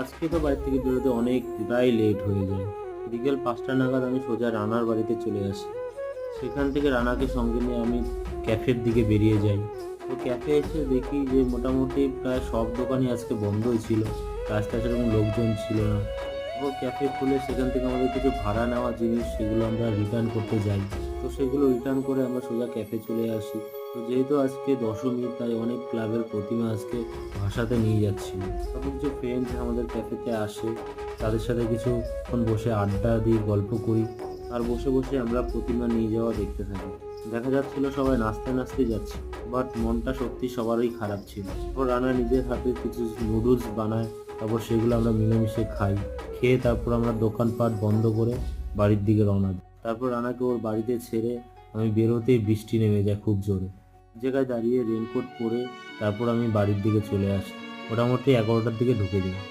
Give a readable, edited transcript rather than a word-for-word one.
আজকে তো বাড়ি থেকে বেরোতে অনেকটাই লেট হয়ে যায়। বিকেল 5টা নাগাদ আমি সোজা রানার বাড়িতে চলে আসি। সেখান থেকে রানাকে সঙ্গে নিয়ে আমি ক্যাফের দিকে বেরিয়ে যাই। তো ক্যাফে এসে দেখি যে মোটামুটি প্রায় সব দোকানই আজকে বন্ধই ছিল। রাস্তায় সেরকম লোকজন ছিল না। তো ক্যাফে খুলে সেখান থেকে আমাদের কিছু ভাড়া নেওয়া জিনিস সেগুলো আমরা রিটার্ন করতে যাই। তো সেগুলো রিটার্ন করে আমরা সোজা ক্যাফে চলে আসি। তো যেহেতু আজকে দশমী তাই অনেক ক্লাবের প্রতিমা আজকে ভাসাতে নিয়ে যাচ্ছিল। তখন কিছু ফ্রেন্ডস আমাদের ক্যাফেতে আসে, তাদের সাথে কিছুক্ষণ বসে আড্ডা দিই, গল্প করি। আর বসে বসে আমরা প্রতিমা নিয়ে যাওয়া দেখতে থাকি। দেখা যাচ্ছিল সবাই নাচতে নাচতে যাচ্ছে, বাট মনটা সত্যি সবারই খারাপ ছিল। তারপর রানা নিজের হাতে কিছু নুডলস বানায়, তারপর সেগুলো আমরা মিলেমিশে খাই। খেয়ে তারপর আমরা দোকানপাট বন্ধ করে বাড়ির দিকে রওনা দিই। তারপর রানাকে ওর বাড়িতে ছেড়ে আমি বেরোতেই বৃষ্টি নেমে যায় খুব জোরে। এক জায়গায় দাঁড়িয়ে রেনকোট পরে তারপর আমি বাড়ির দিকে চলে আসি। মোটামুটি 11টার দিকে ঢুকে যাই।